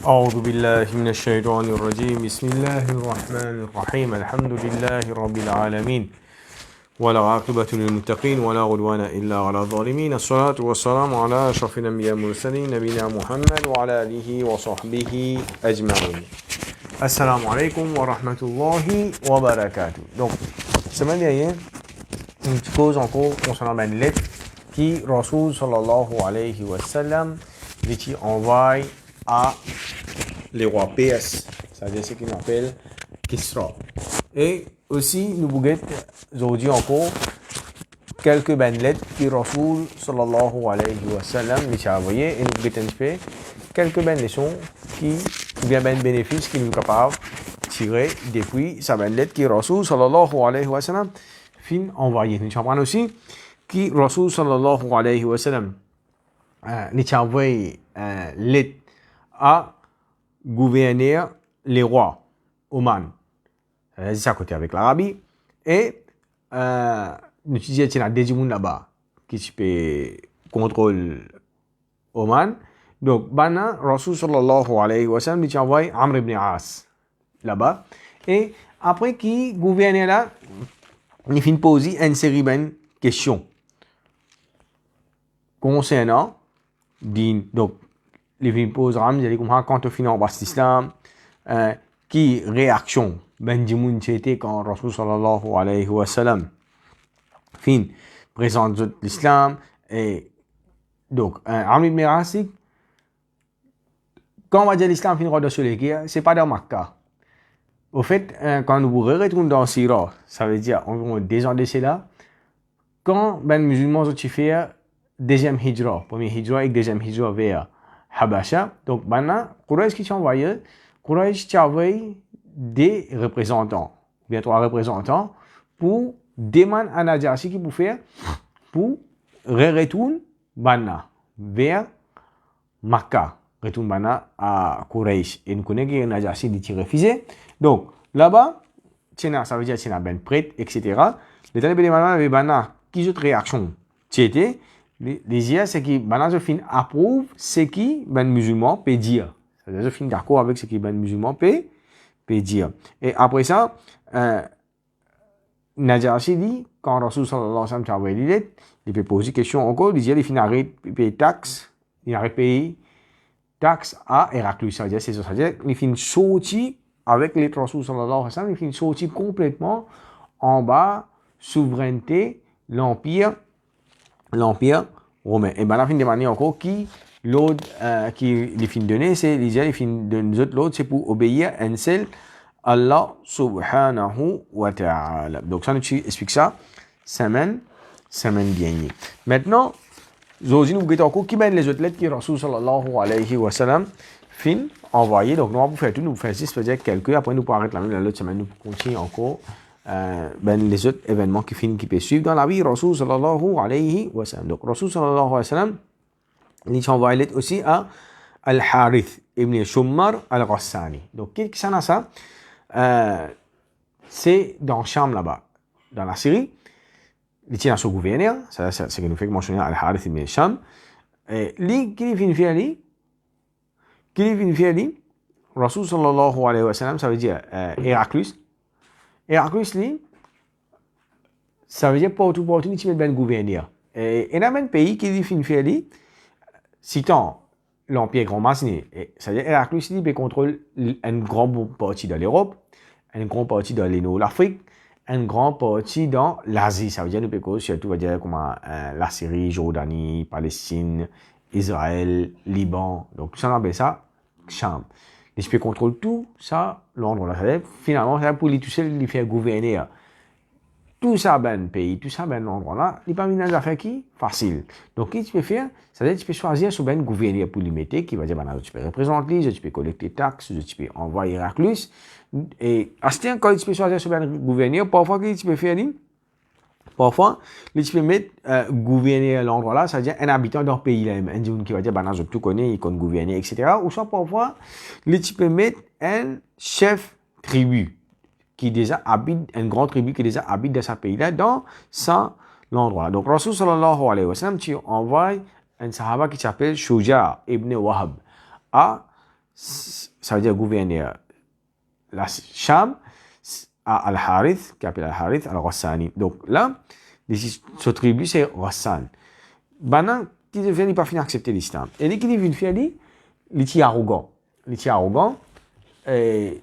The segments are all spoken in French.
أعوذ بالله من الشيطان الرجيم بسم الله الرحمن الرحيم الحمد لله رب العالمين ولا عاقبة للمتقين ولا عدوان إلا على الظالمين الصلاة والسلام على أشرف الأنبياء والمرسلين نبينا محمد وعلى آله وصحبه أجمعين. السلام عليكم ورحمة الله وبركاته. Donc, semaine dernière, une petite cause en cours concernant une lettre qui Rasoul sallallahu alayhi wa sallam lui envoie à les rois PS, c'est-à-dire ce qu'on appelle Kisra. Et aussi, nous bouguette aujourd'hui encore quelques bonnes lettres que Rasoul sallallahu alayhi wa sallam lui a envoyées et nous bouguette un peu quelques bonnes leçons qui, ou bien bonnes bénéfices qui nous sont capables de tirer depuis sa bonne lettre que Rasoul sallallahu alayhi wa sallam fin envoyé. Nous apprenons aussi que Rasoul sallallahu alayhi wa sallam nous a envoyé lettre à gouverner les rois Oman. C'est ça côté avec l'Arabie. Et nous disons qu'il y a des gens là-bas qui peut contrôler Oman. Donc, Bana, Rasul sallallahu alayhi wa sallam, il a envoyé Amr ibn As là-bas. Et après qui gouvernait là, il finit poser une série de questions concernant din. Donc, les films posent ram jadi comment quand on finit en bas l'islam qui réaction ben dimoun c'était quand Rasul sallallahu alayhi wa sallam fin présente l'islam et donc Amr ibn Asik quand on va dire l'islam fin roi sur les guerres c'est pas dans Makkah. Au fait quand nous retournons dans Sira ça veut dire environ 2 ans de cela quand ben musulmans ont fait deuxième hijra premier hijra et deuxième hijra vers Habasha. Donc maintenant, Quraysh qui t'a envoyé, Quraysh t'a envoyé des représentants, bien 3 représentants, pour demander à Najashi qui pour faire, pour retourner Bana vers Makkah, retourner Bana à Quraysh. Et nous connaissons que Najashi dit qu'il refusait. Donc là-bas, ça veut dire qu'il y a ben prêtre, etc. Les talibans de Bana, qui ont une réaction, c'était l'idée c'est que ben fin approuve ce qui ben musulman peut dire. C'est-à-dire fin d'accord avec ce qui ben musulman peut dire. Et après ça, Najashi dit quand Rasul sallallahu alayhi wa sallam a envoyé l'idée, il peut poser question encore, il dit il fin arrête payer taxe, il arrête payer taxe à Héraclius. C'est-à-dire il fin sorti avec les Rasul sallallahu alayhi wa sallam, il fin sorti complètement en bas souveraineté l'empire romain. Et bien, la fin de manière encore, qui l'autre, qui les fins données, c'est les fins de nous autres, l'autre, c'est pour obéir à un seul Allah subhanahu wa ta'ala. Donc, ça nous explique ça, semaine dernière. Maintenant, aujourd'hui, nous voyons encore qui mène les autres lettres qui Rasul sallallahu alayhi wa sallam fin envoyé. Donc, nous allons faire tout, nous faisons 6, peut-être quelques, après nous pourrons arrêter l'autre semaine, nous continuons encore. Les autres événements qui peuvent suivre dans la vie Rasul sallallahu alayhi wa sallam. Donc Rasul sallallahu alayhi wa sallam il envoie lettre aussi à Al-Harith ibn Shummar al-Ghassani. Donc qu'est-ce que c'est ça? C'est dans Cham là-bas, dans la Syrie. Il tient à son gouverneur, c'est ce que nous fait mentionner Al-Harith ibn Sham. Et lui, qui vient faire Rasul sallallahu alayhi wa sallam, ça veut dire Héraclius. Héraclius, ça veut dire partout, il y a un gouverneur. Et il y a un pays qui finit faire, citant l'Empire grand masné, c'est-à-dire Héraclius, il contrôle une grande partie de l'Europe, une grande partie de l'Afrique, une grande partie dans l'Asie. Ça veut dire, surtout, va dire comment la Syrie, Jordanie, Palestine, Israël, Liban. Donc, tout ça, on appelle ça Cham. L'esprit contrôle tout ça, l'endroit là. Finalement, c'est pour lui tout seul, il fait gouverner tout ça, ben pays, tout ça, ben endroit là. Il n'est pas mis dans des affaires qui facile. Donc, qu'est-ce que tu peux faire? C'est-à-dire, tu peux choisir sur ben gouverneur pour lui mettre, qui va dire, ben, tu peux représenter, tu peux collecter taxes, tu peux envoyer Héraclius. Et à ce temps, quand tu peux choisir sur ben gouverneur, parfois, qu'est-ce que tu peux faire? Parfois, tu peux mettre gouverner l'endroit là, c'est-à-dire un habitant d'un pays là, un qui va dire, bah, je tout connais, il connaît gouverner, etc. Ou soit parfois, tu peux mettre un chef tribu qui déjà habite, un grand tribu qui déjà habite dans ce pays là, dans l'endroit. Donc, Rasul sallallahu alayhi wa sallam, tu envoies un sahaba qui s'appelle Shuja ibn Wahab à ça veut dire gouverneur. La Sham, à Al-Harith, qui appelle Al-Harith, Al-Rassani. Donc là, ce tribu, c'est Rassan. Maintenant, qui devient, il pas fini accepter l'islam. Et dès qu'il vient faire, il est arrogant. Il est arrogant. Et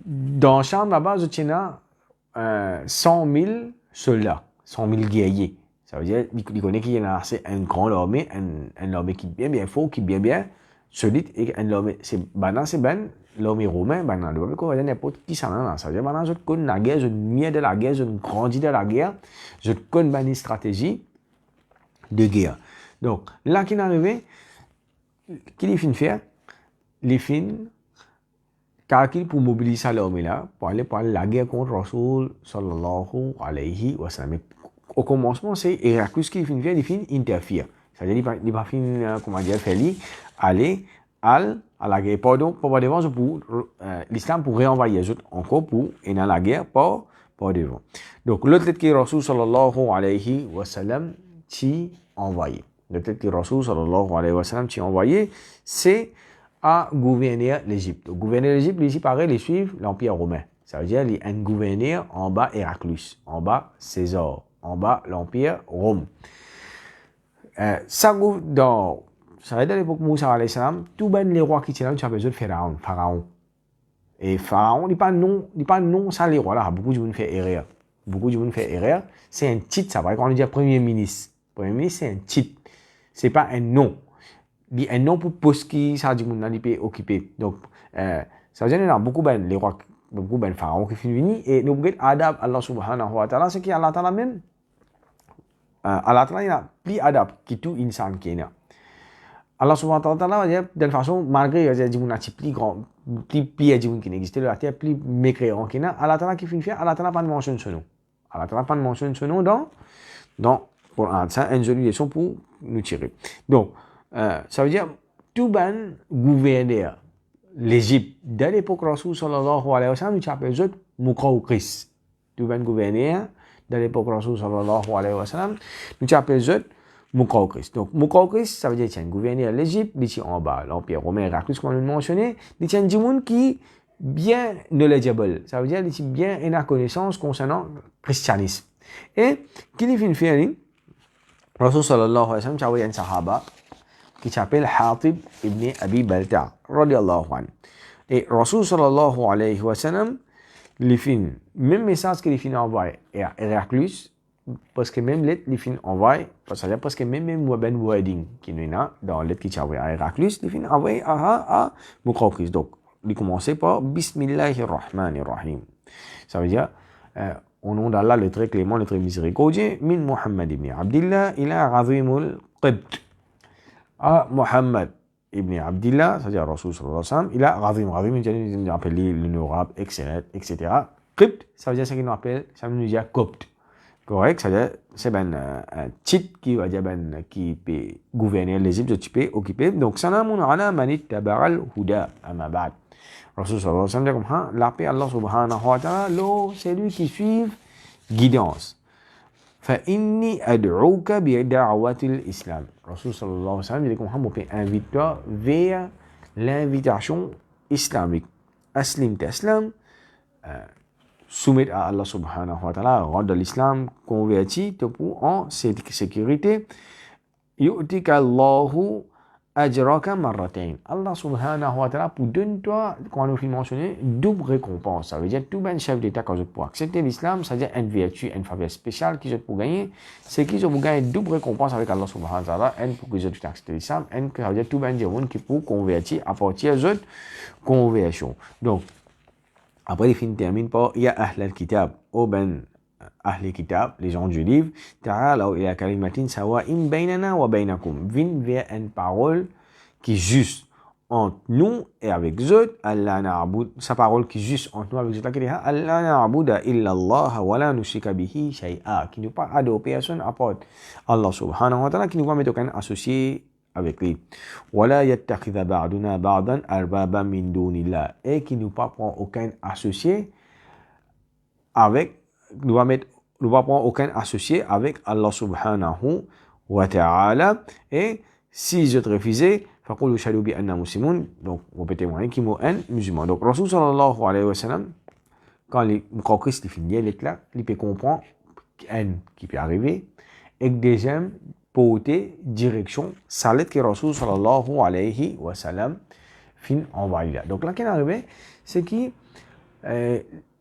dans Sham, là-bas, il y a 100 000 soldats, 100 000 guerriers. Ça veut dire, il connaît qu'il y a une grande armée, une armée qui est bien fort, qui est bien solide, et une armée, maintenant, c'est ben l'armée romaine, maintenant, le peuple va n'importe qui ça là. Ça veut dire, maintenant, je connais la guerre, je mieux de la guerre, je grandis de la guerre, je connais une stratégie de guerre. Donc, là, qu'il est arrivé, qu'il est fin faire, les fins, calcul pour mobiliser l'armée là, pour aller la guerre contre Rasoul sallallahu alayhi wa sallam. Au commencement, c'est Héraclus qui finit faire, il finit interfere. C'est-à-dire, il va finir, comment dire, faire aller à la guerre. Pardon, pour devant, pour l'islam pour réenvoyer les autres encore pour et dans la guerre, pas devant. Donc, l'autre tête qui Rasoul sallallahu alayhi wa sallam t'y envoyé. Le tête qui Rasoul sallallahu alayhi wa sallam t'y envoyé, c'est à gouverner l'Égypte. Donc, gouverner l'Égypte, ici, pareil, les suivre l'Empire romain. Ça veut dire, il y a un gouverneur en bas Héraclus, en bas César, en bas l'Empire Rome. Ça veut dire, à l'époque Moussa alayhi salam, tous les rois qui étaient là, tu as besoin de Pharaon. Et Pharaon, il n'est pas non, ça les rois là, beaucoup de gens font erreur. C'est un titre, ça va, quand on dit Premier ministre. Premier ministre, c'est un titre. C'est pas un nom. Un nom pour poste qui ça dit qu'on a peut occuper. Donc ça veut dire qu'il y a beaucoup les rois, beaucoup pharaons qui finissent venir et nous regardons adab Allah subhanahu wa ta'ala, c'est qu'Allah ta'ala même Allah ta'ala il a plus adab qui tout insan qui est là. Allah subhanahu wa ta'ala va dire de façon malgré il y a dit qu'on a plus grand plus qui n'existe la terre plus mécréant qui là Allah ta'ala qui finit faire Allah ta'ala pas de mention ce nom. Allah ta'ala pas de mention ce nom dans Coran. Ça une jolie leçon pour nous tirer. Donc ça veut dire tout ban gouverneur l'Égypte de l'époque Rasoul sallallahu alayhi wa sallam nous appelle Muqawqis. Tout ban gouverneur de l'époque Rasoul sallallahu alayhi wa sallam nous appelle Muqawqis. Donc Muqawqis ça veut dire c'est un gouverneur l'Égypte ici en bas l'Empire romain Héraclus comme on l'a mentionné, c'est un monde qui bien knowledgeable. Ça veut dire qu'il bien une connaissance concernant le christianisme. Et qu'il vient faire Rasoul sallallahu alayhi wa sallam tu as un sahaba qui s'appelle Hatib ibn Abi Balta, radiallahu anhu. Et Rasoul sallallahu alayhi wa sallam, les fins, même message que les fins envoient à Héraclus, parce que même les fins envoient, parce que même wording qui nous a dans lettre qui s'envoie à Héraclus, les fins envoient à Muqawqis. Donc, il commençait par Bismillahir Rahmanir Rahim. Ça veut dire, au nom d'Allah, le très clément, le très miséricordieux, min Muhammad ibn Abdillah, ila Azimul Qibt. À Muhammad ibn Abdillah, c'est-à-dire Rasoul sallallahu alayhi wa sallam, il a Razim, il appelle l'honorable, etc. Qibt, ça veut dire ce qu'il nous appelle, ça veut dire copte. Correct, c'est-à-dire c'est un titre qui va dire qui peut gouverner l'Égypte, qui peut occuper. Donc, salamun ala man ittaba al-huda, amma ba'd. Rasoul sallallahu alayhi wa sallam, la paix Allah subhanahu wa ta'ala, c'est lui qui suit guidance. فإني أدعوك بدعوة الإسلام. Rasoul sallallahu alayhi wa sallam dit comme on peut inviter vers l'invitation islamique. Aslim taslam, soumettre à Allah subhanahu wa ta'ala, rendre l'islam converti pour en sécurité. Yu'tika Allahu ajraka marratain. Allah subhanahu wa ta'ala pour donner-toi, quand on a mentionné, double récompense. Ça veut dire tout ben chef d'État quand pour accepter l'islam, c'est-à-dire une vertu, une faveur spéciale qu'ils ont pour gagner, c'est qu'ils ont pour gagner double récompense avec Allah subhanahu wa ta'ala, un pour qu'ils ont accepté l'islam, un ça veut dire tout ben gens qui pour convertir à partir de cette conversion. Donc, après, il termine par Ya Ahl al-Kitab, au ben Ahl Kitab, les gens du livre, ta'alaw ila kalimatin sawa'in baynana wa baynakum. Vin vers une parole qui est juste entre nous et avec eux. Allah na'bud, sa parole qui est juste entre nous avec eux. Allah na'buda illa Allah wa la nushrika bihi shay'a. Qui ne pas adorer personne à part Allah subhanahu wa ta'ala, qui ne va mettre aucun associé avec lui. Wa la yattakhidha ba'duna ba'dan arbaba min dunillah. Et qui ne va pas prendre aucun associé avec nous va prendre aucun associé avec Allah subhanahu wa ta'ala. Et si je te refusais, فقولوا شهدوا بأننا مسلمون. Donc, vous pouvez témoigner qui sont musulmans. Donc, Rasul sallallahu alayhi wa sallam, quand les Muqawqis finissent les là, ils peuvent comprendre qui peut arriver et que deuxième porter direction salat que Rasul sallallahu alayhi wa sallam fin envoyé là. Donc là qui est arrivé c'est qui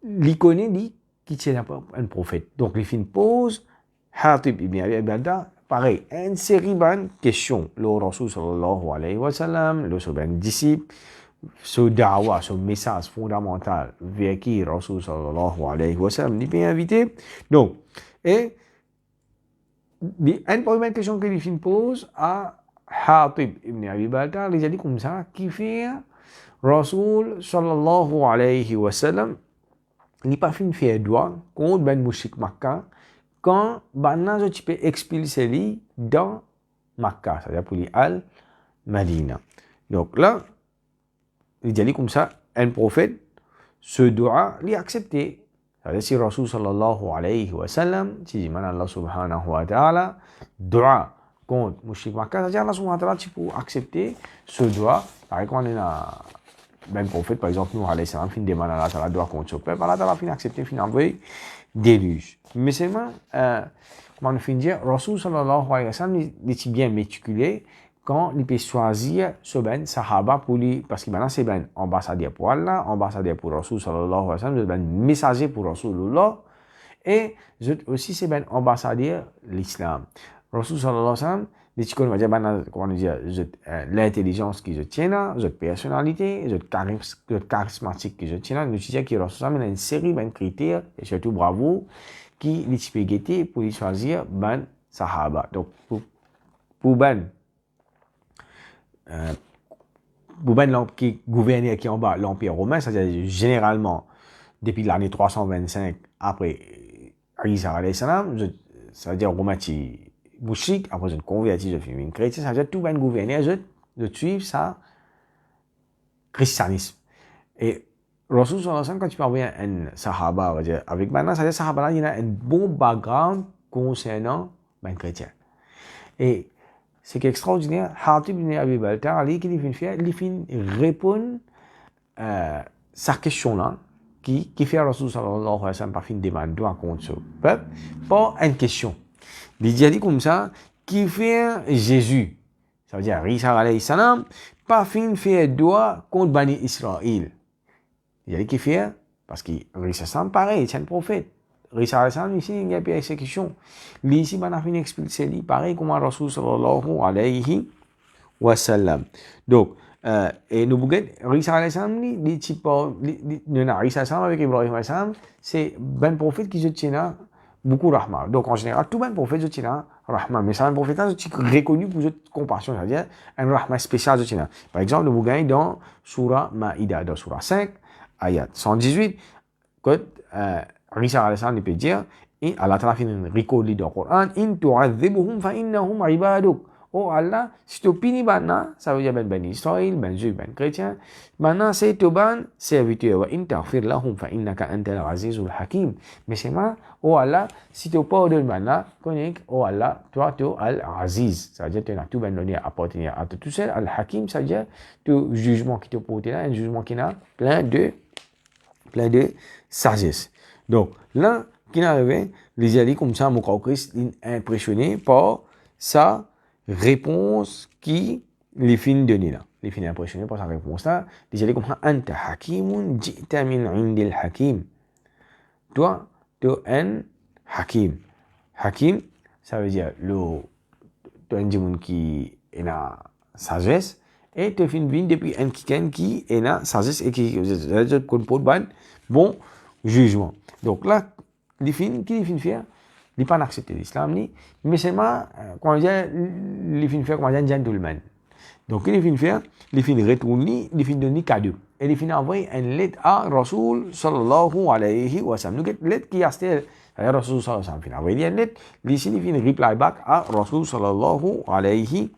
l'icône dit qui tient un prophète. Donc les fin pose Hatib ibn Abi Balta pareil une série de questions le Rasul sallallahu alayhi wa sallam le son disciple ce da'wa, ce message fondamental vers qui Rasul sallallahu alayhi wa sallam n'est pas invité. Donc, et une première question que les films posent à Hatib ibn Abi Balta, il a dit comme ça, qui fait Rasul sallallahu alayhi wa sallam n'est pas fin faire droit contre ben mouchik Makkah quand ben tu peux expulser lui dans Makkah, c'est-à-dire pour lui al-Madina. Donc là, il dit comme ça, un prophète, ce doit l'accepter. C'est-à-dire si Rasul sallallahu alayhi wa sallam, si dit Allah subhanahu wa ta'ala, doit contre Mushrik Makkah, c'est-à-dire Allah subhanahu wa ta'ala, tu peux accepter ce doigt. Par exemple, on a un prophète, par exemple, nous, alayhi salam, fin demande Allah ta'ala, doit contre ce peuple, Allah ta'ala, fin accepter, fin envoyer déluge. Mais seulement, comment on finit dire, Rasul sallallahu alayhi wa sallam, il est bien méticulé, quand il peut choisir ce ben sahaba pour lui, parce que maintenant c'est ben ambassadeur pour Allah, ambassadeur pour Rasul sallallahu alayhi wa sallam, ben messager pour Rasulullah, et aussi c'est ben ambassadeur l'islam. Rasul sallallahu alayhi wa sallam, les chicons va dire ben comment dire, l'intelligence qui je tiens là, cette personnalité, cette charismatique qui je tiens là, nous disons que Rasul sallallahu alayhi wa sallam a une série ben critères et surtout bravo qui les peut guetter pour les choisir ben sahaba. Donc pour ben qui gouvernait qui en bas l'Empire romain, c'est-à-dire généralement depuis l'année 325 après Isa alayhi salam, c'est-à-dire romain qui mouchik, après une converti de féminin chrétien, c'est-à-dire tout ben gouverner de suivre ça christianisme. Et Rasul sallallahu alayhi wa sallam, quand tu parles un sahaba, avec maintenant, c'est-à-dire sahaba là, il y a un bon background concernant ben chrétien. Et c'est extraordinaire. Hatib ibn Abi Balta, il fin répondre sa question là, qui fait Rasul sallallahu alayhi wa sallam par fin demande doit contre ce peuple, pas une question. Il dit comme ça, qui fait Jésus, ça veut dire Isa alayhi salam, pas fin fait doigt contre Bani Israël. Il dit qui fait, parce que Isa salam pareil, c'est un prophète. Isa alayhi salam ici, il n'y a pas d'exécution. Ici, on a fait une explication, pareil comme Rasul sallallahu alayhi wa sallam. Donc, et nous voulons, Isa alayhi salam, il dit pas, Isa salam avec Ibrahim alayhi salam, c'est ben prophète qui se tient là, beaucoup rahma. Donc, en général, tout ben prophète se tient là, rahma. Mais c'est un prophète là, qui est reconnu pour cette compassion, c'est-à-dire un rahma spécial se tient là. Par exemple, nous voulons dans Surah Ma'idah, dans Surah 5, ayat 118, que, Isa alayhi salam peut dire, et Allah ta'ala fait une record dans le Coran, in tu'adhibuhum fa innahum ibaduk. Oh Allah, si tu punis maintenant, ça veut dire ben Israël, ben juif, ben chrétien, maintenant c'est ton ban serviteur, wa in taghfir lahum fa innaka antal azizul hakim. Mais c'est moi, oh Allah, si tu pardonnes maintenant, connais, oh Allah, toi tu es al-aziz, ça veut dire tu as tout ben donné à appartenir à toi tout seul, al-hakim, ça veut dire tout jugement qui te porte là, un jugement qui a plein de sagesse. Donc là, qui n'arrivait, les alliés comme ça, Muqawqis, impressionné par sa réponse qui les fins données là. Les fins impressionnés par sa réponse là. Les alliés comme ça, Anta hakimun ji'ta min indil hakim. Toi, tu es un hakim. Hakim, ça veut dire tu es un monde qui est la sagesse et tu fin vin depuis un qui est la sagesse et qui compose bon jugement. Donc là, les fins, qui les fins faire, ils pas accepter l'islam ni, mais seulement quand on dit les fins faire comme un gentleman. Donc les fins faire, les fins retourner, les fins donner cadeau et les fins envoyer une lettre à Rasul sallallahu alayhi wa sallam. Donc lettre qui a été à Rasul sallallahu alayhi wa sallam. Fin envoyer une lettre, les fins reply back à Rasul sallallahu alayhi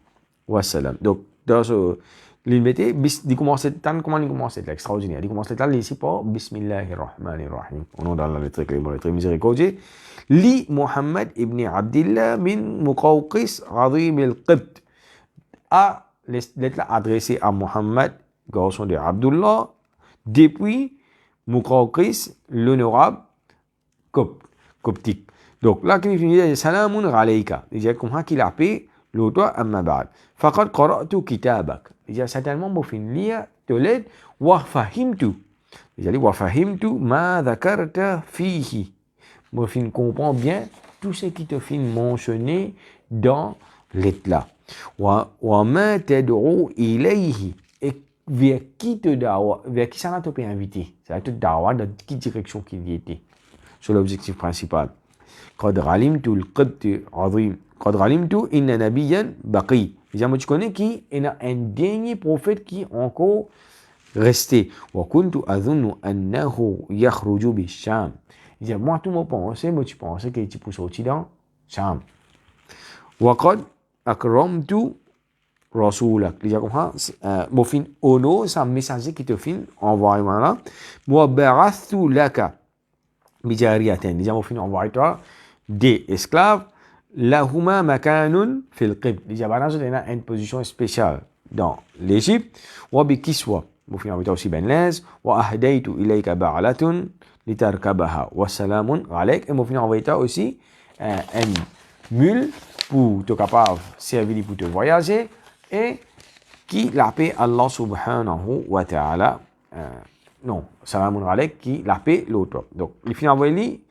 wa sallam. Donc dans ce il mettait, il commençait comment il commençait l'extraordinaire. Il commençait là ici par Bismillahirrahmanirrahim. Au nom d'Allah, le très clément, le très miséricordieux. Li Muhammad ibn Abdillah min Muqawqis Azim al-Qibt. À lettre là adressée à Mohammed, garçon de Abdullah, depuis Muqawqis, l'honorable coptique. Donc là, quand il dit Salamun alayka, il dit comme ça qu'il appelle l'autre amma ba'd. Faqad qara'tu kitabak. Il dit certainement, moi, fin lire de l'aide, wa fahimtu. Il dit wa fahimtu ma dhakarta fihi. Moi, fin comprends bien tout ce qui te fin mentionné dans lettre là. Wa ma tad'u ilayhi. Et vers qui ça n'a pas invité? Ça a tout dawa dans quelle direction qu'il y était. Sur l'objectif principal. قد علمت القبط عظيم قد علمت إن نبيا بقي. Déjà, moi, tu connais qu'il y a un dernier prophète qui est encore resté. وكنت أظن أنه يخرج بالشام. Il dit, moi, tout le monde pensait, moi, tu pensais qu'il était pour sortir dans Sham. وقد أكرمت رسولك. Il dit comme ça, mon fin honor, c'est un messager qui te fin envoyé là. وبعثت لك بجاريتين. Déjà, mon fin envoyé toi des esclaves, lahuma makanun fil qibl. Déjà, il y a une position spéciale dans l'Égypte. Wa bi kiswa. Vous finissez aussi ben l'aise. Wa ahdaytu ilayka ba'latun litarkabaha. Wa salamun alayk. Et vous finissez aussi une mule pour te capable servir pour te voyager et qui l'appelle Allah subhanahu wa ta'ala. Non, salamun alayk qui l'appelle l'autre. Donc, il finit envoyer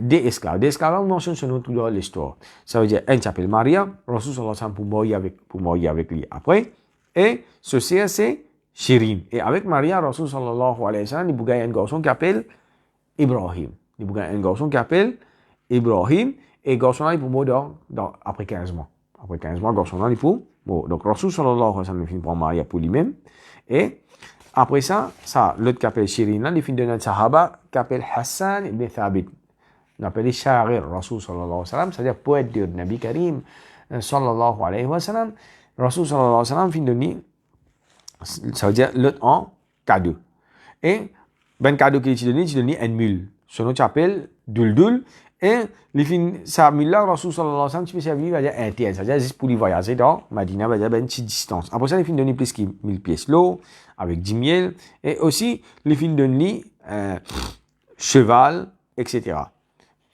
des esclaves. Des esclaves, on mentionne ce nom tout dans l'histoire. Ça veut dire, un s'appelle Maria, Rasul sallallahu alayhi wa sallam pour mourir avec lui après. Et ce c'est Shirin. Et avec Maria, Rasul sallallahu alayhi wa sallam, il y a un garçon qui appelle Ibrahim. Il y a un garçon qui appelle Ibrahim. Et le garçon là, il peut mourir après 15 mois. Après 15 mois, le garçon là, il peut mourir. Donc, Rasul sallallahu alayhi wa sallam, il finit par Maria pour lui-même. Et après ça, l'autre qui appelle Shirin là, il finit de notre sahaba qui appelle Hassan ibn Thabit. On appelle Sharir Rasul sallallahu alayhi wa sallam, c'est-à-dire poète de Nabi Karim sallallahu alayhi wa sallam. Rasul sallallahu alayhi wa sallam fin donné, ça veut dire l'autre en cadeau. Et ben cadeau qu'il t'a donné une mule. Son nom s'appelle Duldul. Et les fin sa mule là, Rasul sallallahu alayhi wa sallam, tu peux servir va dire interne, c'est-à-dire juste pour lui voyager dans Madina, va dire ben petite distance. Après ça, les fin donné plus que 1000 pièces l'eau avec 10 miel et aussi les fin donné cheval, etc.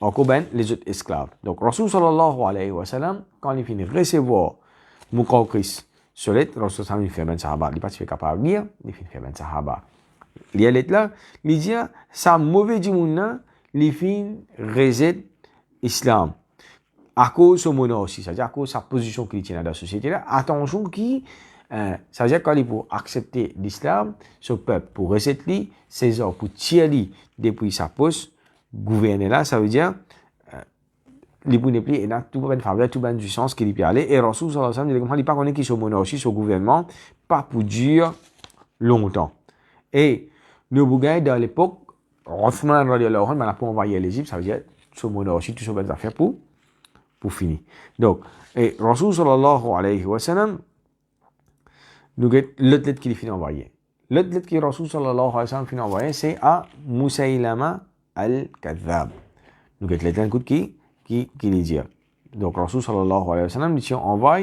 Encore ben les autres esclaves. Donc, Rasul sallallahu alayhi wa sallam, quand il finit de recevoir Muqawqis, sur l'aide, Rasul sallallahu alayhi wa sallam, il fait ben sahaba. Il n'est pas capable de lire, il fait ben sahaba. Il y a l'aide là, il dit, ça mauvais du monde, il fait rejet islam. À cause de son monnaie aussi, c'est-à-dire à cause de sa position qu'il tient dans la société là. Attention qui, ça veut dire qu'il faut accepter l'islam, ce peuple, pour rejet lui, César, pour tirer depuis sa poste, gouverner là, ça veut dire les bons plus et là tout ben faveur tout ben du sens qu'il y aller et Rasul sallallahu alayhi wa sallam il comprend pas connaît qui sont monarchie sur gouvernement pas pour dire longtemps et nous bougaille dans l'époque Othman radiyallahu anhu n'a pas envoyé l'Égypte, ça veut dire sur monarchie tout ça ben affaire pour finir. Donc et Rasul sallallahu alayhi wa sallam nous get l'autre lettre qu'il finit envoyer. L'autre lettre que Rasul sallallahu alayhi wa sallam finit envoyer c'est à Musaylama al-Kadhab. Donc, il y a un coup qui les dit. Donc, Rasul sallallahu alayhi wa sallam, il envoie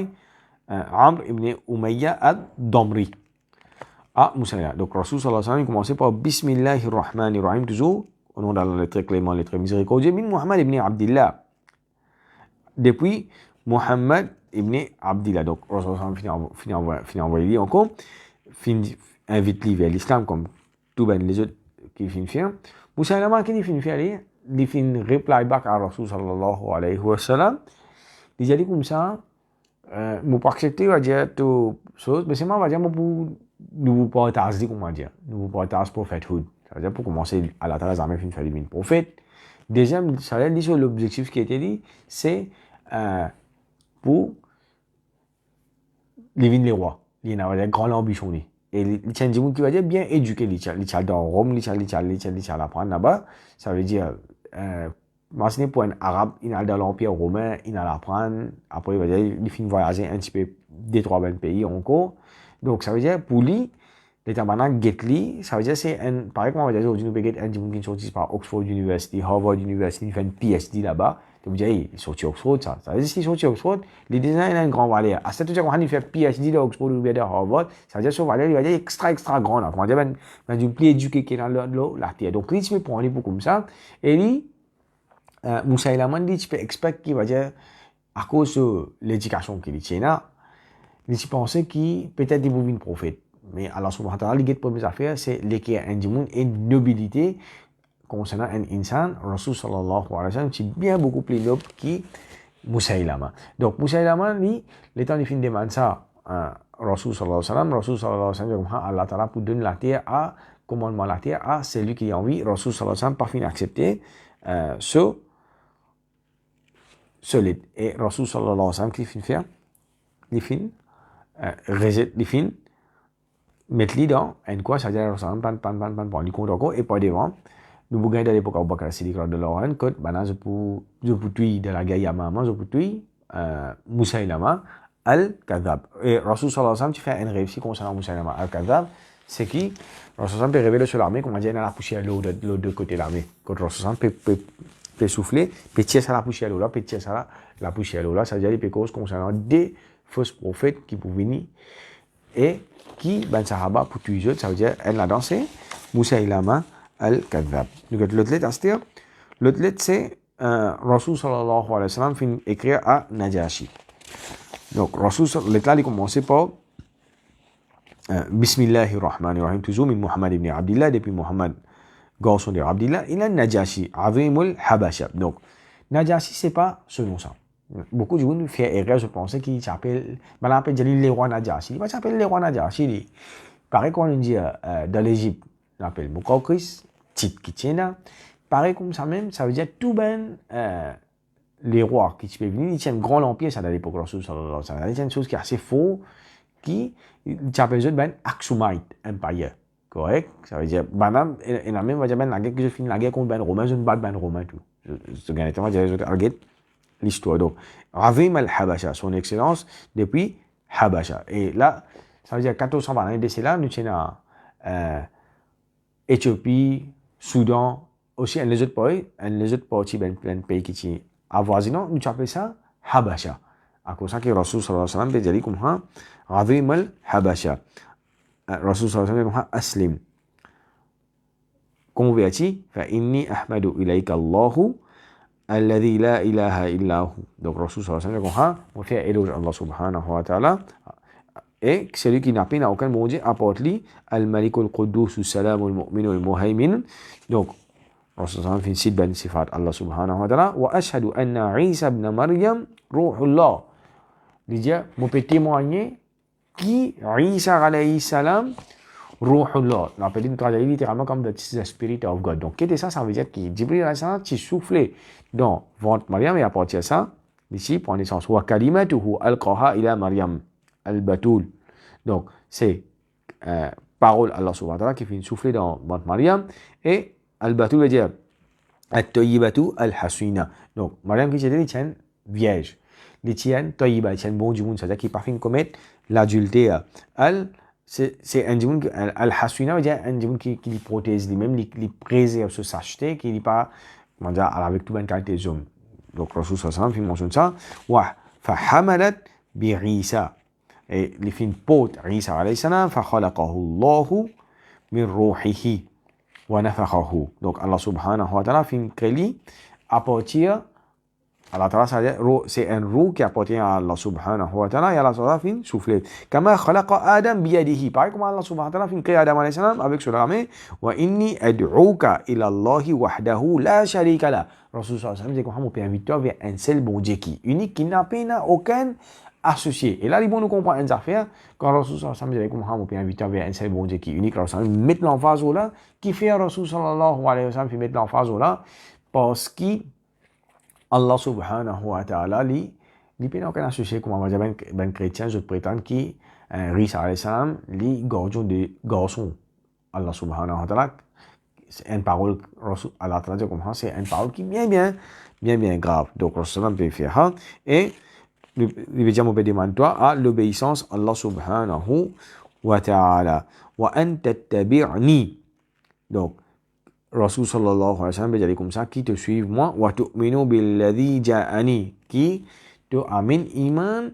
Amr ibn Umayya ad-Damri à Musaylama. Donc, Rasul sallallahu alayhi wa sallam, il commençait par Bismillahir Rahmanir Rahim, toujours au nom d'Allah, le très clément, le très miséricordieux, min Muhammad ibn Abdillah. Depuis Muhammad ibn Abdillah. Donc, Rasul sallallahu alayhi wa sallam finit envoyer encore, invite lui vers l'islam, comme tous les autres qui finissent faire. Musaylama qui finit faire aller, il finit reply back à Rasul sallallahu alayhi wa sallam. Il dit comme ça, moi pas accepter va dire tout chose, mais c'est moi va dire moi pour nous partager comment dire, nous partager prophéthood. Ça veut dire pour commencer à la tâche jamais fin faire le prophète. Deuxième, ça veut dire sur l'objectif qui a été dit, c'est pour les rois. Il y a une grande ambition. Et les gens qui va dire bien éduqué, les gens dans Rome, les gens apprendre là-bas, ça veut dire, imaginez pour un arabe, il a dans l'Empire romain, il a l'apprendre, après il va dire, il finit voyager un petit peu des trois pays encore. Donc ça veut dire, pour lui, les tabarnak get lui, ça veut dire, c'est un, par exemple, on va dire, aujourd'hui, nous peut get un qui sortit par Oxford University, Harvard University, il fait un PhD là-bas, tu dis, il sorti Oxford, ça. Ça veut dire, si sorti Oxford, les designs ont une grande valeur. À cette heure, quand il fait PhD de Oxford ou de Harvard, ça veut dire, son valeur, il va dire extra grand, là. Comment dire, du plus éduqué qui est dans la terre. Donc, il se met pour un livre comme ça, et lui, Moussa Ilaman dit, tu peux expect qu'il va dire, à cause de l'éducation qu'il tient là, il pense qu'il peut-être il une prophète. Mais Allah subhanahu wa ta'ala, les premières affaires, c'est l'équerre et une nobilité concernant un insan, Rasul sallallahu alayhi wa sallam, c'est bien beaucoup plus noble que Musaylama. Donc, Musaylama, lui, les temps de fin demande ça, Rasul sallallahu alayhi wa sallam, Rasul sallallahu alayhi wa sallam, Allah ta'ala pour donner la terre à, commandement la terre à celui qui a envie, Rasul sallallahu alayhi wa sallam, pas fin accepter, solide. Et Rasul sallallahu alayhi wa sallam, qui fin faire, les fins, rejet les fins, mettre les dans, et quoi, ça veut dire, Rasul sallallahu alayhi wa sallam, pan, du compte encore, et pas devant, nous avons gagné à l'époque Abu Bakr Siddiq radhiyallahu anhu que bana je peux tuer de la guerre Yamama je peux tuer Musaylama al-Kadhab et Rasul sallallahu alayhi wa sallam tu fais une réussite concernant Musaylama al-Kadhab c'est qui Rasul sallallahu alayhi wa sallam peut révéler sur l'armée comment dire dans la poussière l'eau de l'autre côté de l'armée quand Rasul sallallahu alayhi wa sallam peut souffler peut tirer ça la poussière l'eau là peut tirer ça la poussière l'eau là ça veut dire les causes concernant des faux prophètes qui pouvaient venir et qui ben sahaba pour tuer eux ça veut dire elle a dansé Musaylama al-Kadhab. L'autre lettre, c'est-à-dire, l'autre lettre, c'est Rasul sallallahu alayhi wa sallam fin écrire à Najashi. Donc, Rasul, lettre là, il commence par Bismillahirrahmanirrahim, toujours, min Muhammad ibn Abdillah, depuis Muhammad, garçon de Abdillah, il a Najashi, Azimul Habasha. Donc, Najashi, c'est pas ce nom ça. Beaucoup de gens font erreur, je pense, qu'il s'appelle, ben, on appelle les rois Najashi. Il va s'appeler les rois Najashi. Pareil qu'on dit dans l'Égypte, on appelle Moukokris, type qui tient là. Pareil comme ça même, ça veut dire tout ben les rois qui peuvent venir, ils tiennent grand empire, ça à l'époque Rasul sallallahu alayhi wa sallam. Ils tiennent une chose qui est assez faux, qui s'appelle ben Aksumite Empire. Correct? Ça veut dire, banam, et la même, va dire ben la guerre que je finis, la guerre contre ben romain, je ne bats ben romain tout. Ce gagne, on va dire, l'histoire. Donc, Ravim al-Habasha, son excellence, depuis Habasha. Et là, ça veut dire 1400 par l'année de cela, nous tiens à Éthiopie, Soudan, aussi les autres pays, ben pays qui sont avoisinants, nous appelons ça Habasha. À cause que Rasul sallallahu alayhi wa sallam peut dire comme ça, Azim al-Habasha. Rasul sallallahu alayhi wa sallam aslim. Converti, fa inni ahmadu ilayka Allahu alladhi la ilaha illahu. Donc Rasul sallallahu alayhi wa sallam on fait éloge à Allah subhanahu wa ta'ala. Et celui qui n'a aucun bon Dieu apporte-lui al-Malik al-Quddus, salam al-Mu'min al-Muhaymin. Donc, Rasulullah fait cite ben sifat Allah subhanahu wa ta'ala. Wa ashhadu anna Isa ibn Maryam ruhullah. Il dit, moi peux témoigner qui Isa alayhi salam ruhullah. On appelle traduit littéralement comme the spirit of God. Donc, qu'est-ce que ça? Ça veut dire que Jibril alayhi salam qui soufflé dans ventre Maryam et apporte à ça. Ici, pour naissance. Wa kalimatuhu alqaha ila Maryam. Al-Batul. Donc, c'est parole Allah subhanahu wa ta'ala qui fait souffler dans ventre Maryam. Et Al-Batul veut dire At-Tayyibatu Al-Haswina. Donc, Maryam qui était une vierge. Les tiennes, Tayyiba, c'est un bon du monde, c'est-à-dire qu'il parfait commettre l'adultère. C'est un monde, Al-Haswina veut dire un monde qui protège lui-même, qui préserve sa sacheté, qui n'est pas, comment dire, avec tout le qualité des hommes. Donc, Rasul sallallahu alayhi wa sallam mentionne ça. Wa fahamalat bi Isa. Et les fins potes, Isa alayhi salam, فَخَلَقَهُ اللَّهُ مِنْ رُوحِهِ وَنَفَخَهُ. Donc Allah subhanahu wa ta'ala fin créé à partir, Allah ta'ala c'est un roux qui appartient à Allah subhanahu wa ta'ala et Allah ta'ala fin souffler. كما خلق آدم بيده. Pareil comme Allah subhanahu wa ta'ala fin créé Adam alayhi salam avec son armée. وَإِنِّي أَدْعُوكَ إِلَى اللَّهِ وَحْدَهُ لَا شَرِيكَ لَهُ. Rasul sallallahu alayhi wa sallam dit qu'on peut inviter vers un seul bon Dieu qui unique, qui n'a aucun associé. Et là, ils vont nous comprendre une affaire. Quand Rasul sallallahu alayhi wa sallam dit qu'on peut inviter vers un seul bon Dieu qui unique, Rasul sallallahu alayhi wa sallam met l'emphase là, qui fait Rasul sallallahu alayhi wa sallam mettre l'emphase là, parce que Allah subhanahu wa ta'ala, il n'y a aucun associé, comme on va dire, ben chrétien, je prétends que Isa alayhi salam, les gardiens des garçons. Allah subhanahu wa ta'ala, c'est une parole, Allah ta'ala dit comme ça, c'est une parole qui est bien grave. Donc, Rasul peut faire ça. Et nous demandons toi à l'obéissance à Allah subhanahu wa ta'ala. Wa an tattabi'ni. Donc, Rasul sallallahu alayhi wa sallam jadi comme ça, qui te suivent moi, wa tu'minu billadhi ja'ani, qui te amin iman,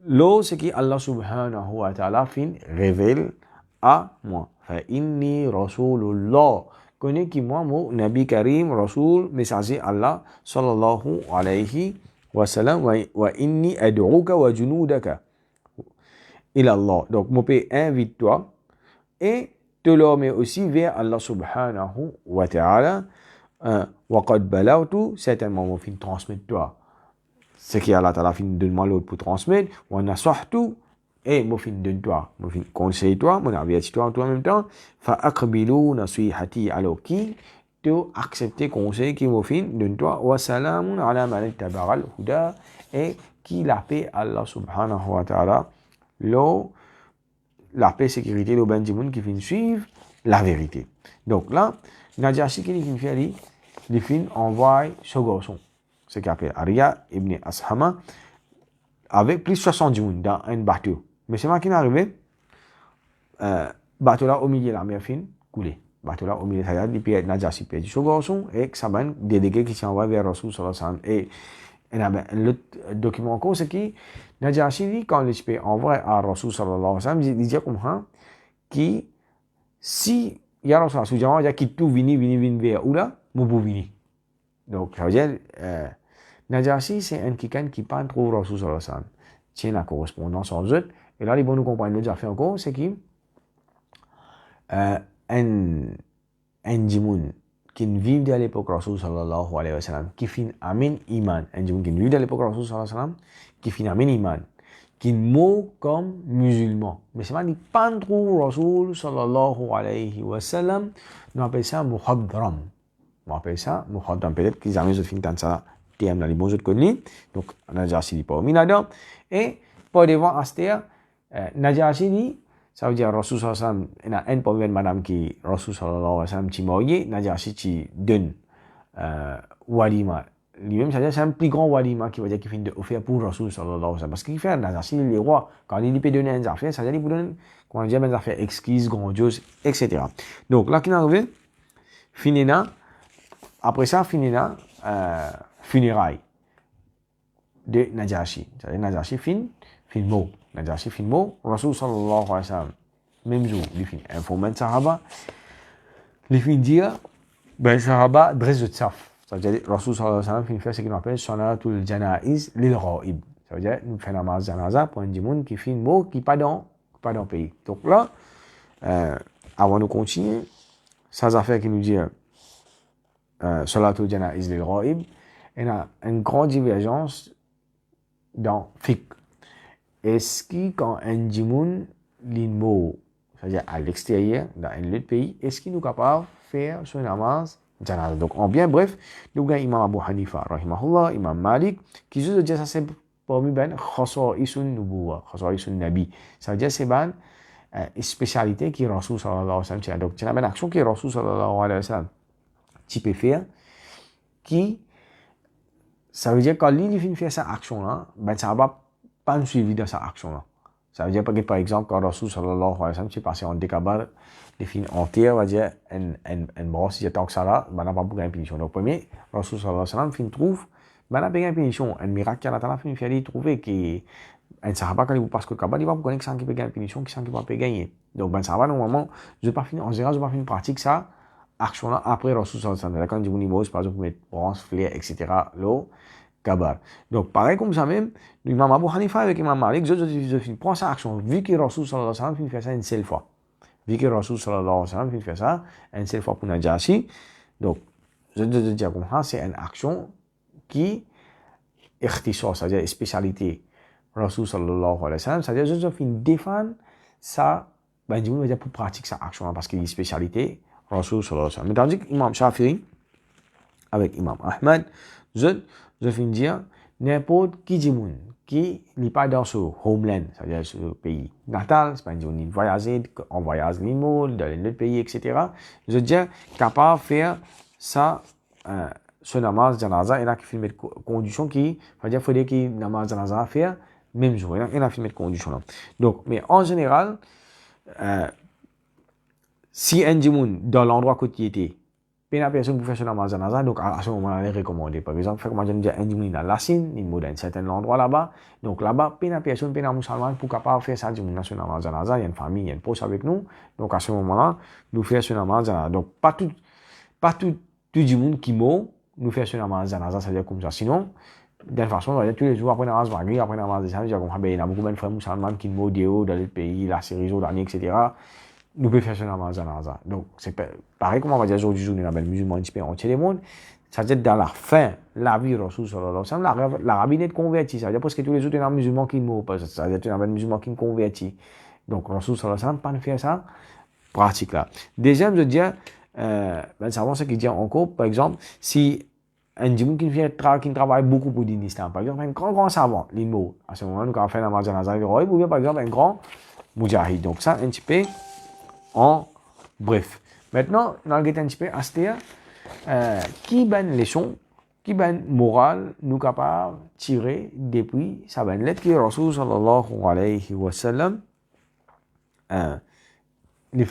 lo ce qui Allah subhanahu wa ta'ala fin révèle à moi. Fa inni rasulullah. Connais qui moi, mon Nabi Karim, Rasul, messager Allah sallallahu alayhi wa sallam, wa inni ad'uka wa junudaka ila Allah. Donc, mon père invite toi et te le met aussi vers Allah subhanahu wa ta'ala. Wa qad balawtu, certainement, mon fin transmettre toi. Ce qui Allah ta'ala fin donne-moi l'autre pour transmettre. Wa nasahtu, et mon fin donne toi. Mon fin conseille toi, mon avis toi en toi en même temps. Fa aqbilu nasihati, alors qui te accepter conseil qui mon fin donne toi. Wa salamun ala man ittaba'a al-huda, et qui la paix Allah subhanahu wa ta'ala. La paix, sécurité, le Benjamin qui finit suivre la vérité. Donc là, Najashi qui finit faire, il finit envoie ce garçon, ce qu'il appelle Arya ibn Ashama, avec plus de 70 personnes dans un bateau. Mais c'est moi qui est arrivé, bateau là au milieu de la mer fin, coulé. Bateau là au milieu de la mer, puis Najashi perdu ce garçon, et ça va délégué qui s'envoie vers Rasul sallallahu alayhi wa sallam. Et l'autre document encore, c'est qui Najashi dit, quand l'esprit envoie à Rasul sallallahu alayhi wa sallam, il dit comme ça, que si il y a Rasul sallallahu alayhi wa sallam, qui tout vini vers où là, vous pouvez venir. Donc, ça veut dire, Najashi, c'est un quelqu'un qui parle trop Rasul sallallahu alayhi wa sallam. Tiens la correspondance en eux. Et là, les bons nous comprennent, l'autre affaire encore, c'est qui un djimoun qui vivent à l'époque Rasul sallallahu alayhi wa sallam, qui fin amin iman, un djimoun qui vivent à l'époque Rasul sallallahu alayhi wa sallam, qui fin amin iman, qui mot comme musulman. Mais c'est pas ni pas trop Rasul sallallahu alayhi wa sallam, nous appelons ça muhadram. On appelle ça muhadram. Peut-être qu'ils ont fin tant ça, TM dans les bons autres connus. Donc, Najashi dit pas au minadam. Et, pour devant Astéa, Najashi dit, ça veut dire Rasul sallallahu alayhi wa sallam, il y a un problème madame qui Rasul sallallahu alayhi wa sallam qui marié, Najashi qui donne walima. Lui-même, c'est un plus grand walima qui va dire qu'il fait offert pour Rasul sallallahu alayhi wa sallam. Parce qu'il fait Najashi, les rois, quand il peut donner un affaire, ça veut dire qu'il peut donner, quand on dit des affaires exquises, grandioses, etc. Donc là, qu'il est arrivé, finina, après ça, finina, funérailles de Najashi. C'est-à-dire Najashi fin mot. Najashi fin mot, Rasul sallallahu alayhi wa sallam, même jour, il fin informer Sahaba, il fin dire, ben Sahaba dresse de tsaf. Ça veut dire Rasul sallallahu alayhi wa sallam fin faire ce qu'on appelle Salatul Janaiz lil Ghaib. Ça veut dire nous faisons namaz janaza pour un djimoun qui fin mot, qui pas dans le pays. Donc là, avant de continuer, ça affaire qui nous dit Salatul Janaiz lil Ghaib, il y a une grande divergence dans fiqh. Est-ce que quand un djimoun l'immo, c'est-à-dire à l'extérieur, dans un autre pays, est-ce qu'il est capable de faire son namaz janaza? Donc en bien bref, nous avons Imam Abu Hanifa, rahimahullah, Imam Malik, qui se dit ça c'est parmi ben khasa'isun nubuwa, khasa'isun nabi. Ça veut dire c'est ben spécialité qui Rasul sallallahu alayhi wa sallam. Donc c'est une action qui Rasul sallallahu alayhi wa sallam tu peux faire, qui ça veut dire quand lui il fait cette action là, ben ça va pas nous suivre dans cette action là. Ça veut dire que par exemple quand Rasul sallallahu alayhi wa sallam tu passes en décabar, les fins entières, on va dire un brosse si tant que ça là, ben n'a pas pour gagner punition. Donc premier, Rasul sallallahu alayhi wa sallam fin trouve, ben n'a pas gagner punition. Un miracle qu'Allah ta'ala fin fait trouver que un sahaba quand il vous passe que cabal, il va vous connaître qui peut gagner punition, qui va pas gagner. Donc ben sahaba normalement, je pas fini en général, je pas fini pratique ça. Action là après Rasul sallallahu alayhi wa sallam. Quand je vous dis par exemple mettre bronze, flair, etc. L'eau Kabar. Donc, pareil comme ça même, l'imam Abu Hanifa avec l'imam Malik, je prends sa action, vu que Rasul sallallahu alayhi wa sallam fait ça une seule fois. Vu que Rasul sallallahu alayhi wa sallam fait ça une seule fois pour Najashi, donc, je dis comme ça, c'est une action qui est ikhtisar, c'est-à-dire spécialité Rasul sallallahu alayhi wa sallam, c'est-à-dire je fais défendre ça, ben, je veux dire pour pratiquer sa action parce qu'il y a une spécialité Rasul sallallahu alayhi wa sallam. Mais tandis que l'imam Shafi'i, avec l'imam Ahmad, je finis dire n'importe qui djimoun qui n'est pas dans ce homeland, c'est-à-dire ce pays natal, c'est pas un djimoun qui voyage, on voyage dans les autres pays, etc. Je dis capable de faire ça, ce namaz janaza, il a qui fait mettre conditions qui, c'est-à-dire il faudrait qu'il namaz janaza faire même jour, il a fait mettre conditions là. Donc, mais en général, si un djimoun dans l'endroit où il était pena personne pour faire son namaz janaza, donc à ce moment-là, elle est recommandée. Par exemple, fait comme je dis, un djimouni dans la Sine, il m'a dans un certain endroit là-bas, donc là-bas, pena personne, pena musulman, pour capable faire ça, djimouni son namaz janaza, il y a une famille, il y a une poste avec nous, donc à ce moment-là, nous faisons son namaz janaza. Donc pas tout djimouni qui meurt, nous faisons son namaz janaza, ça veut dire comme ça. Sinon, d'une façon, tous les jours après namaz maghrib, après namaz janaza, il y a beaucoup de frères musulmans qui meurent dans les pays, la Syrie, Jordanie, etc. Nous pouvons faire ce namaz janaza. Donc, c'est pareil comme on va dire aujourd'hui, nous sommes musulmans entiers du monde. Ça veut dire dans la fin, la vie de Rasul sallallahu alayhi wa sallam, l'Arabie n'est convertie. Ça veut dire parce que tous les autres sont musulmans qui meurent. Ça veut dire que nous sommes musulmans qui convertis. Donc, Rasul sallallahu alayhi wa sallam, pas faire ça, pratique là. Deuxième, je veux dire, ben, savant ce qu'il dit encore, par exemple, si un djimoun qui travaille beaucoup pour l'islam, par exemple, un grand savant, l'immo, à ce moment, nous avons fait un namaz janaza, ou bien par exemple, un grand mujahid. Donc, ça, un petit peu en bref. Maintenant, dans le un petit peu astéa, qui ben leçon, qui ben morale, nous capables tirer depuis sa ben lettre qui Rasul sallallahu alayhi wa sallam, quand les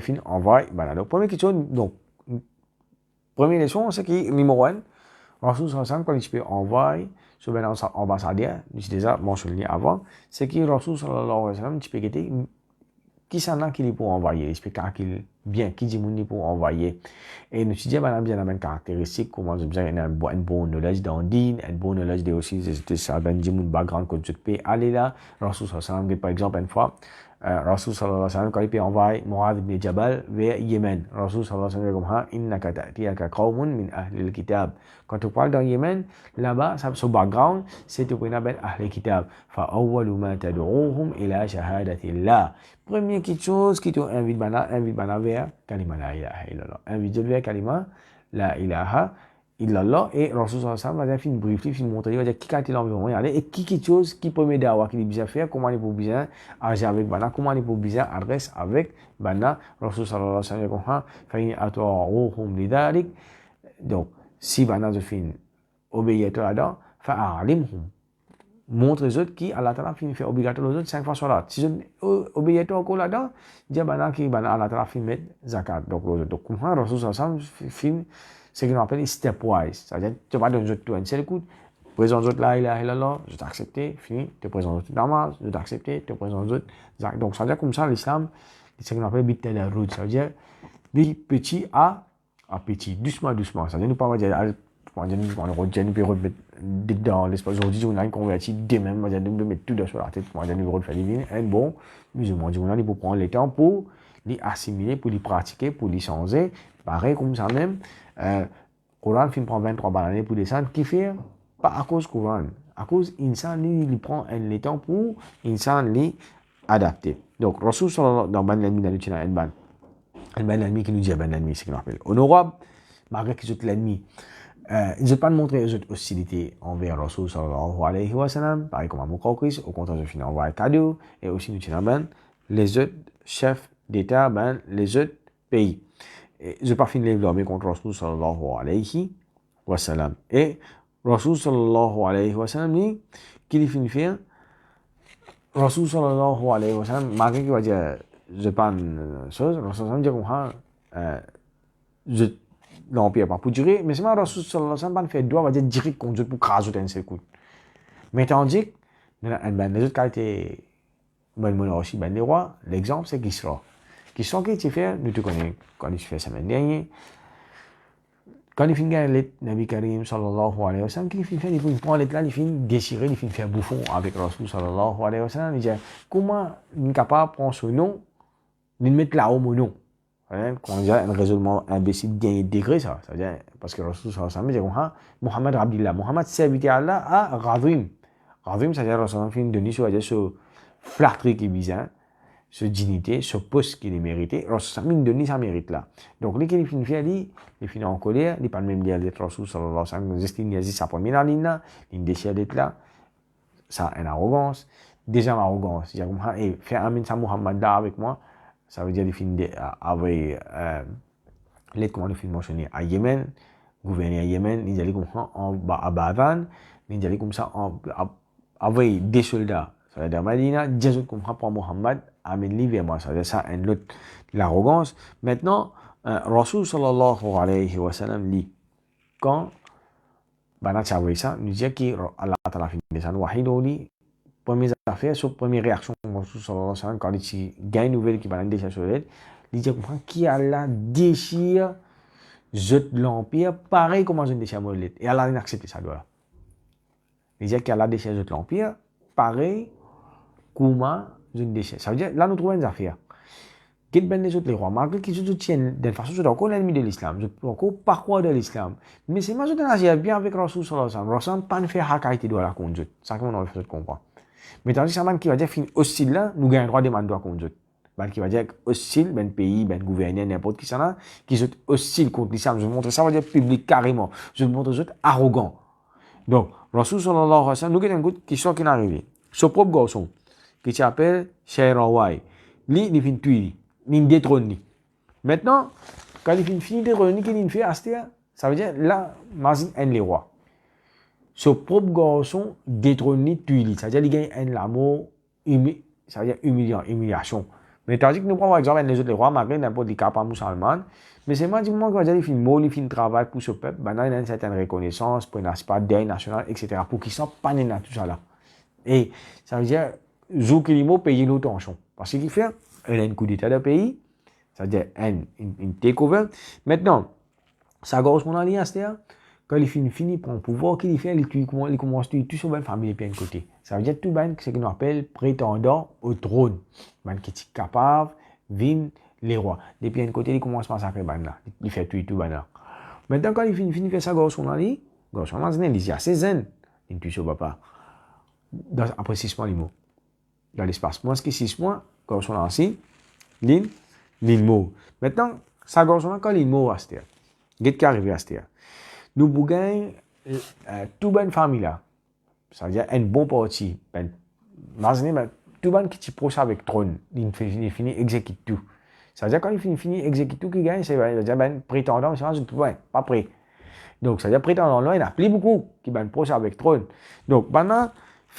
fins envoient, ben donc première question, donc première leçon, c'est qui numéro 1, Rasul sallallahu alayhi wa sallam quand il peut envoyer sur ben ambassadeur, j'ai déjà mentionné avant, c'est qui Rasul sallallahu alayhi wa sallam, tu peux quitter qui s'en a qui pour envoyer, expliquer qu'il bien, qui dit moun pour envoyer. Et nous disons, bien, bien, une caractéristique, comment je disais, un bon knowledge d'Andine, un bon knowledge de aussi, de ça, ben, dit moun background que tu peux aller là. Rasul sallallahu alayhi wa sallam, par exemple, une fois, Rasul sallallahu alayhi wa sallam, quand il peut envoyer Mu'adh ibn Jabal vers Yémen, Rasul sallallahu alayhi wa sallam, innaka ta'tiyaka qawmun min ahli al-kitab. Quand tu parles dans Yémen, là-bas, son background, c'est tu connais ben ahli al-kitab. Fa awwalu ma tad'uuhum ila shahadatillah. Première chose qui t'invite bana vers kalima la ilaha illallah. Invite vers kalima la ilaha illallah. Et Rasul sallallahu alayhi wa sallam va faire une briefly, une montrer, va dire qui a été l'environnement, et qui quelque chose qui permet d'avoir, qui est bien faire, comment il est pour bien agir avec bana, comment il est pour bien adresser avec bana. Rasul sallallahu alayhi wa sallam, fa in ata'uuhum lidhalik. Donc, si bana je fin obéir à là, fa a'limhum. Montre les autres qui, Allah Ta'ala, finit faire obligatoire aux autres 5 fois sur là. Si je obéis encore là-dedans, dis à Allah Ta'ala, finit mettre zakat. Donc, comme ça, Rasul sallallahu alayhi wa sallam, finit ce qu'on appelle stepwise. C'est-à-dire, tu vas donner aux autres un seul coup, présente aux autres la ilaha illallah, je t'accepte, fini, tu présentes aux autres namaz, je t'accepte, tu présentes aux autres zakat. Donc, ça veut dire comme ça, l'islam, c'est ce qu'on appelle bitel la route. Ça veut dire, de petit à petit, doucement, doucement. Ça veut dire, nous pas dire, on peut remettre dans l'espace aujourd'hui, on a une converti demain, on va mettre tout sur la tête, on va nous faire divine, un bon musulman, on a pour prendre le temps pour les assimiler, pour les pratiquer, pour les changer. Pareil comme ça même, Coran fin prend 23 bananes pour descendre, qui fait pas à cause Coran, à cause insan il prend le temps pour insan les adapter. Donc Rasul sallallahu dans ban l'ennemi dans le China ban l'ennemi qui nous dit ban l'ennemi, c'est ce qu'on appelle honorable, malgré qu'ils sont l'ennemi. Je ne vais pas montrer les autres hostilités envers Rasul sallallahu alayhi wa sallam, pareil comme à Moukawkis, au contraire, je finis envoyer cadeau, et aussi nous tenons les autres chefs d'État, les autres pays. Et je ne vais pas finir les contre Rasul sallallahu alayhi wa sallam. Et Rasul sallallahu alayhi wa sallam dit qu'il finit faire, Rasul sallallahu alayhi wa sallam, malgré qu'il va dire, je parle une chose, Rasul sallallahu alayhi wa sallam dit, l'empire pas pour durer, mais c'est ma Rasul sallallahu alayhi wa sallam fait droit va dire direct contre pour craser un seul coup. Mais tandis que les autres qualités aussi les rois, l'exemple c'est Kisra. Kisra qui tu fais, nous te connaissons quand il fait semaine dernière. Quand il finit les Nabi Karim sallallahu alayhi wa sallam, qu'il fait, il prend les là, il finit déchirer, il finit faire bouffon avec Rasul sallallahu alayhi wa sallam. Il dit comment il est capable de prendre ce nom, de mettre là-haut mon nom. Quand on dit un raisonnement imbécile d'un degré, ça veut dire, parce que Rasul sallallahu alayhi wa sallam dit Muhammad Abdillah, Muhammad serviteur Allah à Radhim. Radhim, c'est-à-dire Rasul sallallahu alayhi wa sallam donné sur ce flatterie qui est bizarre, ce dignité, ce poste qu'il est mérité. Rasul sallallahu alayhi wa sallam donné sa mérite là. Donc, les qui finissent faire, ils finissent en colère, ils parlent même de l'être Rasul sallallahu alayhi wa sallam, ils estiment qu'il y a sa première ligne là, ils déchirent d'être là. Ça a une arrogance. Deuxième arrogance, c'est-à-dire, faire un ça Muhammad là avec moi. Ça veut dire qu'il avait l'aide comment le film mentionné à Yémen, gouverner à Yémen, il allait comme ça à Bavan, il allait comme ça avec des soldats. Ça veut dire Madina, Jésus comme ça pour Mohammed amène-lui vers moi. Ça veut dire ça, une autre l'arrogance. Maintenant, Rasul sallallahu alayhi wa sallam dit, quand Bana Tchaouissa nous dit que Allah Ta'ala finit de ça, Wahid dit, première affaire, sur première réaction, Rasul sallallahu alayhi wa sallam, quand il gagne une nouvelle qui va déchirer sur l'aide, il dit, comprends, qui Allah déchire l'empire, pareil comme un déchire mollet. Et Allah n'a accepté ça, voilà. Il dit qu'Allah déchire l'empire, pareil comme un déchire. Ça veut dire, là, nous trouvons une affaire. Quel ben les autres les rois, malgré qu'ils se tiennent d'une façon, c'est encore l'ennemi de l'islam, c'est encore parcours de l'islam. Mais c'est moi, je te bien avec Rasul sallallahu alayhi wa sallam. Rasul pas ne fait hakaïté de la conduite. C'est ça qu'on a fait comprendre. Mais tandis que ça qui va dire fin hostile là, nous gagnons droit de demander de la conduite. Ben qui va dire hostile, ben pays, ben gouverneur, n'importe qui ça là, qui sont hostiles contre l'islam. Je vous montre ça, va dire public carrément. Je vous montre aux autres arrogants. Donc, Rasul sallallahu alayhi wa sallam, nous avons une question qui est arrivée. Son propre garçon, qui s'appelle Shayrawai, lui, il fait tuer. Ni détrône. Maintenant, quand il finit de détrôner, qu'il fait Astia, ça veut dire là, Mazin aime les rois. Son propre garçon détrône tuili. Ça veut dire qu'il gagne un l'amour, ça veut dire humiliation. Mais tandis que nous prenons par exemple les autres les rois, malgré n'importe quel cas pas musulman, mais c'est moi du moment qu'il fait mot, il fait travail pour ce peuple, maintenant il a une certaine reconnaissance pour un aspect deuil national, etc. Pour qu'ils ne soient pas nés dans tout ça là. Et ça veut dire, Zoukilimo paye l'autention. Parce qu'il fait un coup d'état de pays, c'est-à-dire une takeover. Maintenant, ça gauche mon alliance, quand il finit pour un pouvoir, qu'il fait, il commence à tuer toute sa famille de un côté. Ça veut dire tout ben, ce qu'on appelle prétendant au trône. Ben qui est capable de vaincre les rois. Depuis un côté, il commence à massacrer ben là. Il fait tuer tout ben là. Maintenant, quand il finit faire ça gauche mon alliance, il y a 16 ans, il tue son papa. Après 6 mois, il meurt. Dans l'espace moins que 6 mois, quand on a ainsi, l'île mort. Maintenant, ça garçon quand l'île mort à cette terre. Qu'est-ce qui arrive à cette terre? Nous bougagnons tout bonne famille là. Ça veut dire un bon parti. Imaginez, tout bon qui est proche avec trône, il finit exécute tout. Ça veut dire quand il finit exécute tout, qui gagne, c'est dire prétendant, c'est pas prêt. Donc ça veut dire prétendant là, il n'a plus beaucoup qui est proche avec trône. Donc maintenant,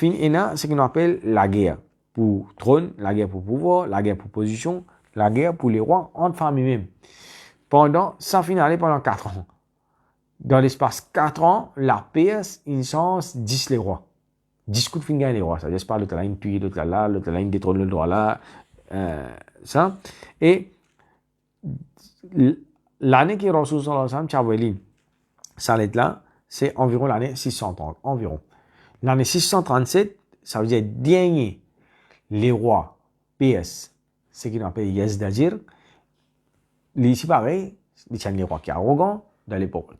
il y a ce qu'on appelle la guerre. Pour trône, la guerre pour pouvoir, la guerre pour position, la guerre pour les rois entre familles même. Ça finit pendant 4 ans. Dans l'espace 4 ans, la PS, une chance 10 les rois. 10 coups de finger les rois. Ça veut dire pas l'autre là, une tuile, l'autre là, l'autre là, une détrône le droit là. Ça. Et l'année qui est Rasul sallallahu alayhi wa sallam, ça là, c'est environ l'année 630. Environ. L'année 637, ça veut dire dernier. Les rois PS, ce qu'on appelle Yazdajir, ici pareil, les rois qui sont arrogants, dans l'époque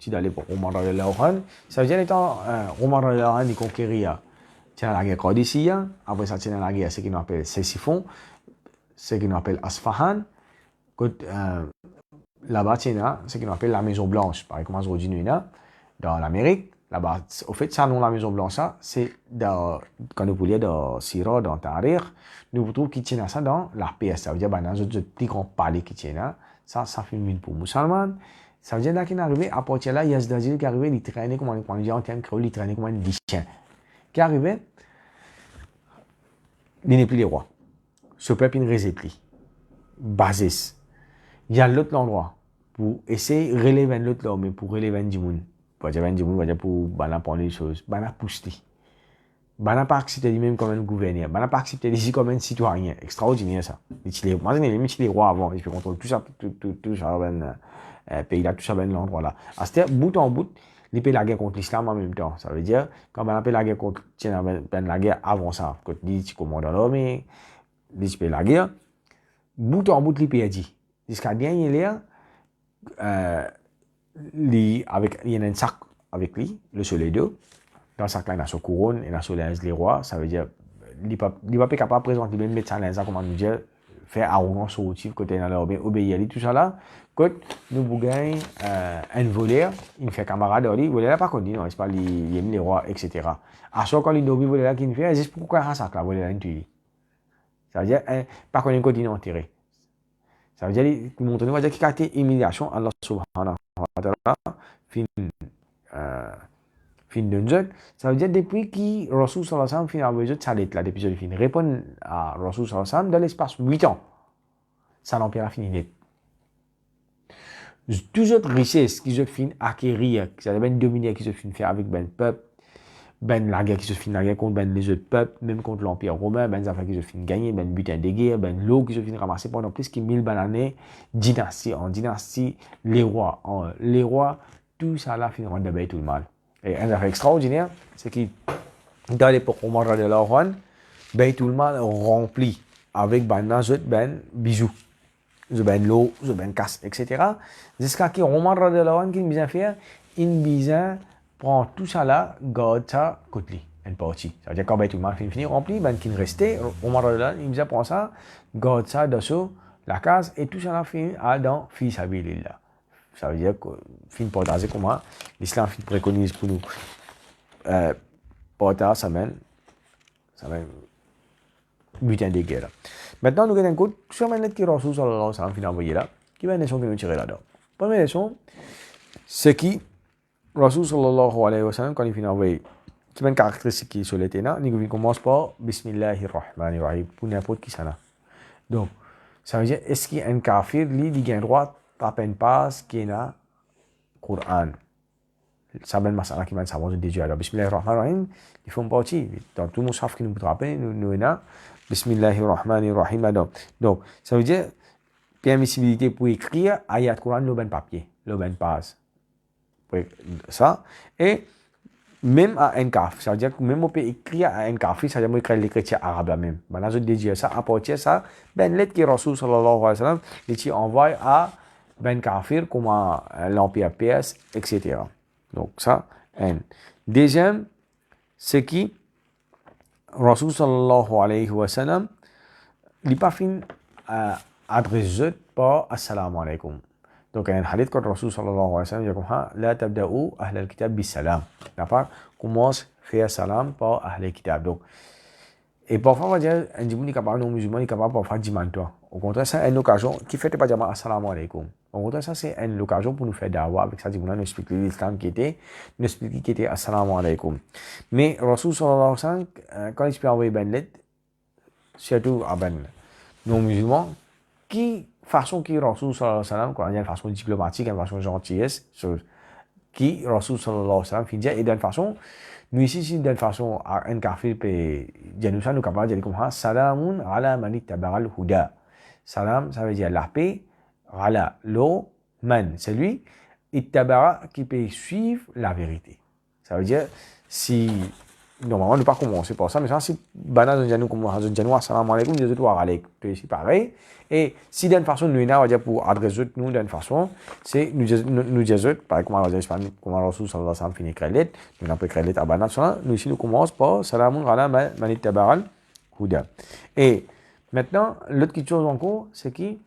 Omar al-Lawhan, ça veut dire étant Omar al-Lawhan, il conquérit la guerre Qadisiyya, après ça, la guerre, ce qu'on appelle Césiphon, ce qu'on appelle Asfahan, là-bas, ce qu'on appelle la Maison Blanche, par exemple, aujourd'hui, dans l'Amérique. Là-bas, au fait, ça, non, la Maison Blanche, c'est quand vous voulez dans Sira, dans Tahrir, nous trouvons qui tient ça dans la PS. Ça veut dire, dans un petit grand palais qui tient là, ça fait une pour musulman. Ça veut dire, là, qu'il est arrivé, à partir de là, il y a ce désir qui est arrivé, il traînait comme on dit en termes créoles, il traînait comme un chien. Qui est arrivé, il n'est plus les rois. Ce peuple, il ne résiste plus. Basis. Il y a l'autre endroit pour essayer de relever l'autre là, mais pour relever du monde. Pour prendre les choses, bana pousser. Bana pas accepter lui-même comme un gouverneur, bana pas accepter lui comme un citoyen. Extraordinaire ça. Moi, les rois avant, ils contrôlent tout ça, tout ça, pays là, tout ça, l'endroit là. C'est-à-dire, bout en bout, ils paient la guerre contre l'islam en même temps. Ça veut dire, quand on appelle la guerre contre, la guerre avant ça, quand ils disent commandent l'armée, ils paient la guerre, bout en bout, ils paient dit. Jusqu'à dernier là, il y a un sac avec lui, le soleil d'eau. Dans le sac là, il y a son couronne, il y a son linge, les rois. Ça veut dire, il n'est pas capable de présenter, même mettre sa linge, comment nous dire, faire arrogance au motif, côté dans l'armée, obéir, tout ça là. Quand nous gagnons un voleur, il fait camarade, il voleur là, pas qu'on dit, non, c'est pas, il aime les rois, etc. À chaque fois, il doit voleur là, qu'il fait, c'est pourquoi un sac là, voleur là, il tue. Ça veut dire, pas qu'on ait un continent enterré. Ça veut dire, montrer, on va dire qu'il y a une humiliation, Allah subhanahu wa ta'ala, fin d'un jeu. Ça veut dire, depuis que Rasul sallallahu alayhi wa sallam finit avec eux, ça là, depuis qu'il finit. Répond à Rasul sallallahu alayhi wa sallam, dans l'espace 8 ans, ça l'empire a fini net. Toutes autres richesses qu'ils ont fin acquérir, qui sont ben dominer, qu'ils ont fin faire avec ben peuple, ben la guerre qui se fin la guerre contre ben les autres peuples, même contre l'Empire romain, ben les affaires qui se fin gagner, ben butin de guerre, ben l'eau qui se fin ramasser pendant plus que 1000 années, dynastie en dynastie, les rois en les rois, tout ça là fin rendre ben tout le mal. Et un affaire extraordinaire, c'est que dans l'époque romaine de l'Oran, ben tout le mal rempli avec ben ben bijoux. Ben l'eau, ben casse, etc. Jusqu'à ce que Roman de l'Oran qui nous a fait, il nous prend tout ça là, garde ça, côté une partie. Ça veut dire quand tout le monde fini rempli, ben qui restait, Roman de l'Oran, il nous a pris ça, garde ça dessous la case et tout ça là finit dans fils habilillah. Ça veut dire que fin partager comment l'islam préconise pour nous partager ça mène butin de guerre. Maintenant, nous avons un coup sur la lettre qui Rasul sallallahu alayhi wa sallam finit envoyé là, qui va une leçon que nous tirer là-dedans. Première leçon, c'est qui Rasul sallallahu alayhi wa sallam quand il finit envoyé, qui va une caractéristique qui sur l'été là, nous commence par Bismillahirrahmanirrahim pour n'importe qui ça là. Donc, ça veut dire est-ce qu'il y a un kafir lui il a droit à peine pas qui est là Coran. Ça ben masala qui m'a savoir de Dieu alors Bismillahirrahmanirrahim, ils font partie dans tout mushaf qui nous peut rappeler nous là Bismillahirrahmanirrahim. Donc, ça veut dire permissibilité pour écrire ayat Coran le ben papier, le ben page. Ça. Et même à un kaf, ça veut dire que même on peut écrire à un kafir, ça veut dire écrire l'écriture arabe là même. Maintenant, je dis ça, à partir de ça, ben lettre que Rasul sallallahu alayhi wa sallam, il envoie à ben kafir comme l'Empire perse, etc. Donc, ça, un. Deuxième, c'est qui Rasul sallallahu alayhi wa sallam, il n'a pas fini adressé par Assalamu alaikum. Donc, un hadith quand Rasul sallallahu alayhi wa sallam dit comme ça, la tabda'u ahl al-kitab bis salam. D'accord? Commence faire salam par ahl al-kitab. Donc, et parfois, on va dire, un djibou n'est capable, non musulman n'est capable parfois de dire toi. Au contraire, c'est une occasion qui fait pas dire assalamu alaikum. Au contraire, ça, c'est une occasion pour nous faire dawa avec ça, djibou, nous expliquer l'islam qui était, nous expliquer qui était assalamu alaikum. Mais Rasul sallallahu alayhi wa sallam, quand il peut envoyer ben lettre, surtout à ben non musulman, qui façon qui Rasul sallallahu alayhi wa sallam, quand il y a une façon diplomatique, une façon gentillesse, qui Rasul sallallahu alayhi wa sallam fait dire, et d'une façon, nous ici, si d'une façon, un kafir peut dire nous ça, nous capables de dire comme ça, salamun ala man ittaba'a al-huda. Salam, ça veut dire la paix, ala, lo, man, c'est lui, ittaba'a qui peut suivre la vérité. Ça veut dire, si, normalement, on ne peut pas commencer par ça, mais ça, si, banal, nous commençons à dire, assalamu alaikum, nous wa alaikum, c'est pareil. Et si d'une façon, nous, on va dire pour adresser nous d'une façon, c'est nous dire, par exemple, on va dire, comment Rasul sallallahu alayhi wa sallam finit crélet, nous n'avons pas crélet à banal, nous ici, nous commençons par salamun ala man ittaba'a al-huda. Et maintenant, l'autre chose encore, c'est qui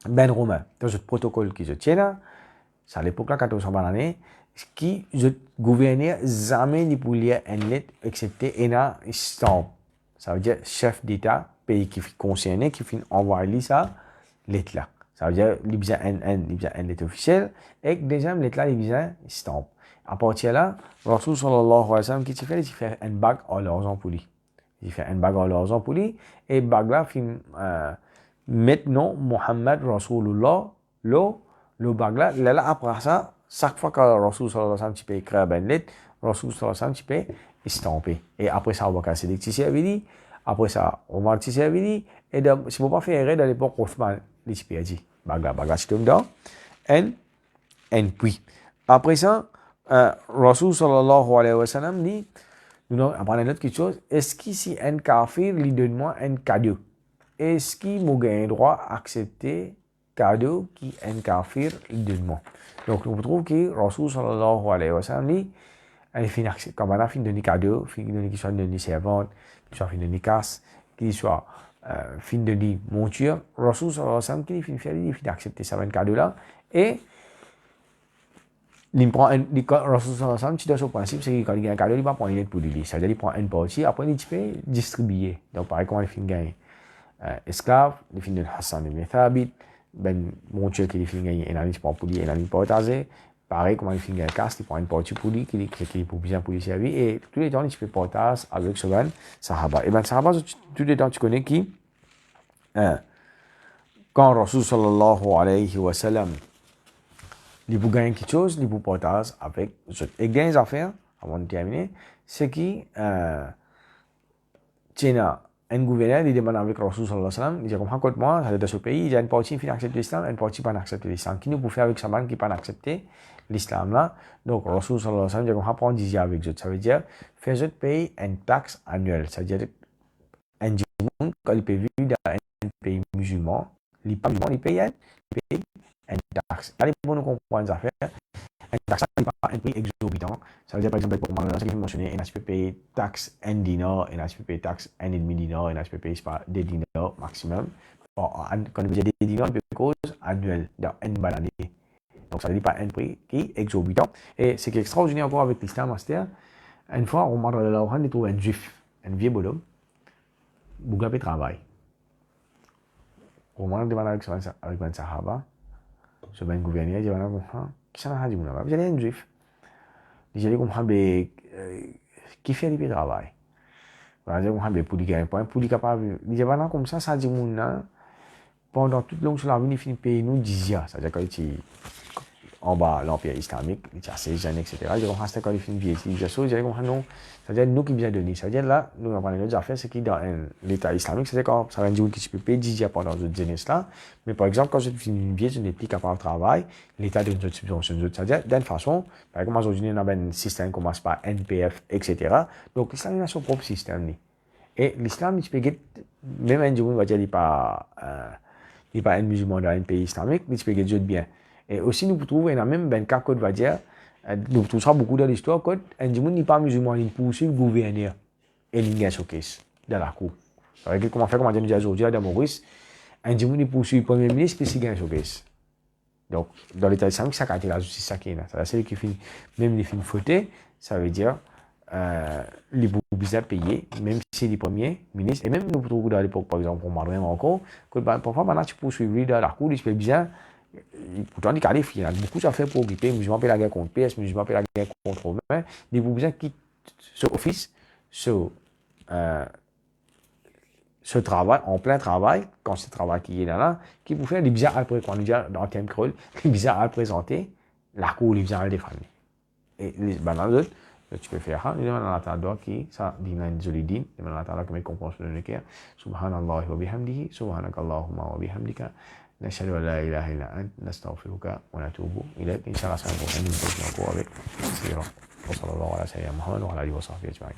ben romain, dans ce protocole qui se tient là, c'est à l'époque là, 1400 années, qui je gouverneur jamais ni pour lire une lettre excepté un stamp. Ça veut dire chef d'État, pays qui est concerné, qui finit envoyer ça, lettre là. Ça veut dire il y a une lettre officielle et deuxième lettre là, il y a un stamp. À partir de là, Rasul sallallahu alayhi wa sallam, qui fait, il fait une bague à l'argent pour lui. Il fait une bague à l'argent pour lui et bague là, maintenant Muhammad Rasulullah, le bague là, après ça, chaque fois que Rasul sallallahu alayhi wa sallam peut écrire une lettre, Rasul sallallahu alayhi wa sallam peut estamper. Et après ça, Abu Bakr Siddiq Tissi avait dit, après ça, Omar Tissi avait dit, et donc, si vous ne pas faire erreur dans l'époque Othman, il a dit, bague là, c'est comme ça, et puis, après ça, Rasul sallallahu alayhi wa sallam dit, nous apprenons une autre chose, est-ce que si un kafir lui donne moi un cadeau, est-ce qu'il m'a un droit à accepter cadeau qui un kafir lui donne moi? Donc, on trouve que Rasul sallallahu alayhi wa sallam dit, quand on a fini de donner cadeau, qu'il soit donné servante, qu'il soit fini de donner casse, qu'il soit fini de donner monture, Rasul sallallahu alayhi wa sallam, qu'il finit d'accepter ça, un cadeau là, et Rasul sallallahu alayhi wa sallam, tu dois sur le principe, c'est que quand il y a un cadeau, il va prendre une lettre pour lui. Ça veut dire qu'il prend une partie, après il peut distribuer. Donc, pareil, comment il finit de gagner esclave, il finit de Hassan ibn Thabit, ben monture qui finit de gagner une année pour lui, une année pour partager. Pareil, comment il finit de gagner casse, il prend une partie pour lui, qui est pour bien pour lui servir. Et tous les temps, il peut partager avec ce ben Sahaba. Et ben Sahaba, tous les temps, tu connais qui quand Rasul sallallahu alayhi wa sallam il peut gagner quelque chose, il peut partager avec les autres. Et dernière affaire, avant de terminer, c'est qui, un gouverneur, il demande avec Rasul sallallahu alayhi wa sallam, il dit comme écoute moi, dans ce pays, il y a une partie qui accepte l'islam, une partie qui pas accepte l'islam. Qui nous peut faire avec sa main qui pas accepter l'islam là? Donc Rasul sallallahu alayhi wa sallam dit comme prendre dizia avec eux. Ça veut dire faire eux payer une taxe annuelle. C'est-à-dire un monde quand il paye dans un pays musulman, les pas musulmans, ils payent une taxe. Allez pour nous comprendre ça faire. Un taxe n'est pas un prix exorbitant. Ça veut dire, par exemple, pour moi, ce que je mentionné, un HPP paye taxe 1 dinar, un HPP paye taxe 1,5 dinar, un HPP paye 2 dinars maximum. Quand on veut dire 2 dinars, c'est cause annuelle, dans une bonne année. Donc, ça ne dit pas un prix qui est exorbitant. Et ce qui est extraordinaire encore avec l'islam, master, une fois, on m'a trouvé un juif, un vieux bonhomme, beaucoup de travail. On m'a demandé avec un sahaba, sur un gouverneur, il dit, sana haji muna ba jadi un juif jadi comme hambe qui fait le travail voilà jadi comme hambe pour gagner un point pour capable il dit voilà comme ça dit muna pendant toute longue sur la vie il finit payer nous jizya c'est-à-dire quand il en bas l'empire islamique il a ses jeunes etc jadi comme ça quand il finit payer il dit jadi comme non c'est-à-dire nous qui bien donné c'est-à-dire là nous on parle d'autres affaires c'est qui dans l'état islamique c'est-à-dire quand ça veut dire que tu peux payer jizya pendant cette jeunesse là mais par exemple quand je finis bien je n'ai plus capable de travail l'État donne une subvention c'est-à-dire d'une façon par exemple aujourd'hui on a un système qui commence par NPF etc donc l'islam a son propre système et l'islam il peut même un jour on va dire il pas un musulman dans un pays islamique il peut gagner bien et aussi nous trouvons même ben cas code va dire nous trouvons beaucoup dans l'histoire code un jour n'est pas musulman il poursuit le gouverneur et il gagne son case dans la cour par exemple comment faire comme on dit aujourd'hui dans Maurice un jour il poursuit le premier ministre puis il gagne son case. Donc, dans l'État islamique, ça a la justice ça qui est là. C'est qui finit, même les films fautés, ça veut dire les bouts à payer, même si c'est les premiers ministres, et même nous trouvons dans l'époque, par exemple, pour Maroc encore, que parfois, maintenant, tu peux suivre dans la cour, il se fait bien, pourtant, il y a beaucoup de choses pour occuper, musulmans paient la guerre contre PS, musulmans paient la guerre contre Romains, les bouts quittent ce office, ce travail, en plein travail, quand c'est le travail qui est là, qui vous fait les bizarres après, quand on dit dans le thème creux, les bizarres à présenter, la cour, les bizarres à défendre. Et les bananes, tu peux faire ça, les bananes à la qui, ça, dit une jolie dîne, les bananes à la qui me comprend sur le cœur, subhanallah wa bihamdihi, subhanakallahumma wa bihamdika, نشهد أن لا إله إلا أنت نستغفرك ونتوب إليك إن شاء الله سنكون عندنا encore avec سيرة وصلى الله على سيدنا محمد وعلى آله وصحبه أجمعين